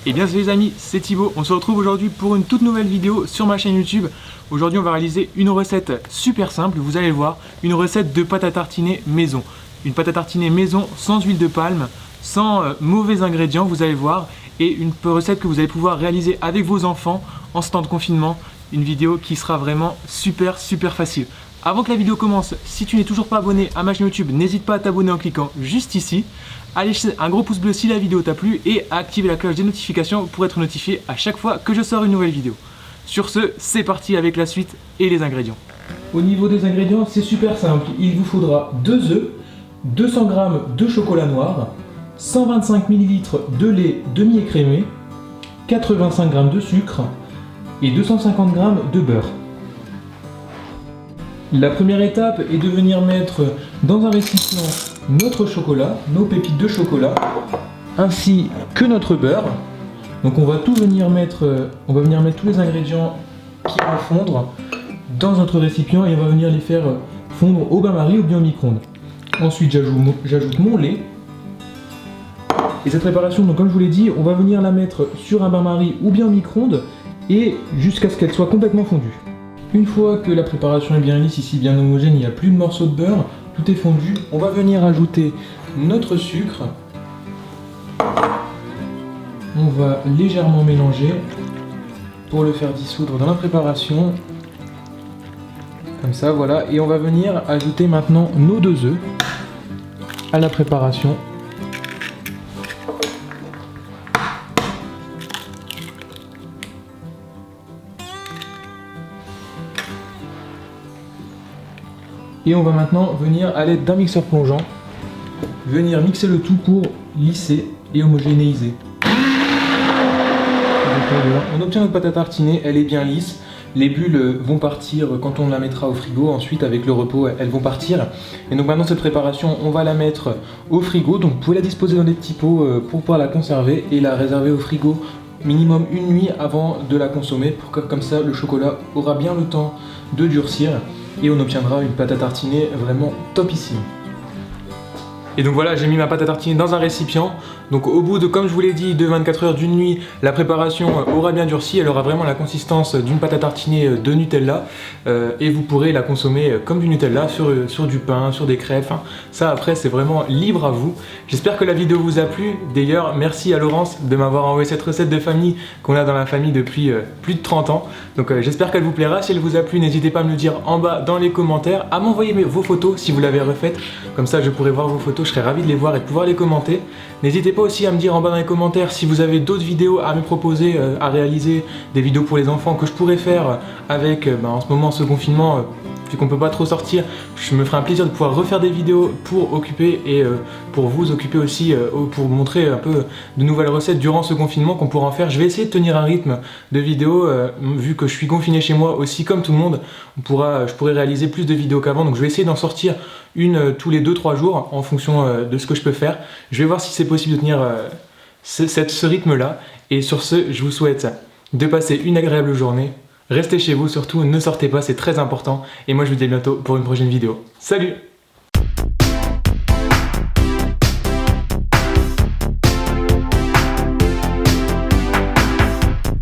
Et bien salut les amis, c'est Thibaut, on se retrouve aujourd'hui pour une toute nouvelle vidéo sur ma chaîne YouTube. Aujourd'hui on va réaliser une recette super simple, vous allez le voir, une recette de pâte à tartiner maison. Une pâte à tartiner maison sans huile de palme, sans mauvais ingrédients, vous allez le voir. Et une recette que vous allez pouvoir réaliser avec vos enfants en ce temps de confinement. Une vidéo qui sera vraiment super facile. Avant que la vidéo commence, si tu n'es toujours pas abonné à ma chaîne YouTube, n'hésite pas à t'abonner en cliquant juste ici. Allez jeter un gros pouce bleu si la vidéo t'a plu et à activer la cloche des notifications pour être notifié à chaque fois que je sors une nouvelle vidéo. Sur ce, c'est parti avec la suite et les ingrédients. Au niveau des ingrédients, c'est super simple. Il vous faudra 2 œufs, 200 g de chocolat noir, 125 ml de lait demi-écrémé, 85 g de sucre et 250 g de beurre. La première étape est de venir mettre dans un récipient notre chocolat, nos pépites de chocolat, ainsi que notre beurre. Donc on va venir mettre tous les ingrédients qui vont fondre dans notre récipient et on va venir les faire fondre au bain-marie ou bien au micro-ondes. Ensuite j'ajoute mon lait. Et cette préparation, donc comme je vous l'ai dit, on va venir la mettre sur un bain-marie ou bien au micro-ondes et jusqu'à ce qu'elle soit complètement fondue. Une fois que la préparation est bien lisse, ici bien homogène, il n'y a plus de morceaux de beurre, tout est fondu, on va venir ajouter notre sucre. On va légèrement mélanger pour le faire dissoudre dans la préparation. Comme ça, voilà. Et on va venir ajouter maintenant nos 2 œufs à la préparation. Et on va maintenant venir à l'aide d'un mixeur plongeant, venir mixer le tout pour lisser et homogénéiser. On obtient notre pâte à tartiner, elle est bien lisse. Les bulles vont partir quand on la mettra au frigo, ensuite avec le repos elles vont partir. Et donc maintenant cette préparation on va la mettre au frigo, donc vous pouvez la disposer dans des petits pots pour pouvoir la conserver et la réserver au frigo minimum une nuit avant de la consommer pour que comme ça le chocolat aura bien le temps de durcir. Et on obtiendra une pâte à tartiner vraiment topissime. Et donc voilà, j'ai mis ma pâte à tartiner dans un récipient. Donc au bout de, comme je vous l'ai dit, de 24 heures d'une nuit, la préparation aura bien durci. Elle aura vraiment la consistance d'une pâte à tartiner de Nutella. Et vous pourrez la consommer comme du Nutella sur du pain, sur des crêpes. Enfin, ça après c'est vraiment libre à vous. J'espère que la vidéo vous a plu. D'ailleurs, merci à Laurence de m'avoir envoyé cette recette de famille qu'on a dans la famille depuis plus de 30 ans. Donc j'espère qu'elle vous plaira. Si elle vous a plu, n'hésitez pas à me le dire en bas dans les commentaires. À m'envoyer vos photos si vous l'avez refaite. Comme ça je pourrai voir vos photos. Je serais ravi de les voir et de pouvoir les commenter. N'hésitez pas aussi à me dire en bas dans les commentaires si vous avez d'autres vidéos à me proposer, à réaliser, des vidéos pour les enfants que je pourrais faire avec en ce moment ce confinement, vu qu'on peut pas trop sortir. Je me ferai un plaisir de pouvoir refaire des vidéos pour occuper et pour vous occuper aussi, pour vous montrer un peu de nouvelles recettes durant ce confinement qu'on pourra en faire. Je vais essayer de tenir un rythme de vidéos, vu que je suis confiné chez moi aussi comme tout le monde. Je pourrais réaliser plus de vidéos qu'avant, donc je vais essayer d'en sortir une tous les 2-3 jours en fonction de ce que je peux faire. Je vais voir si c'est possible de tenir ce rythme-là. Et sur ce, je vous souhaite de passer une agréable journée. Restez chez vous surtout, ne sortez pas, c'est très important. Et moi je vous dis à bientôt pour une prochaine vidéo. Salut!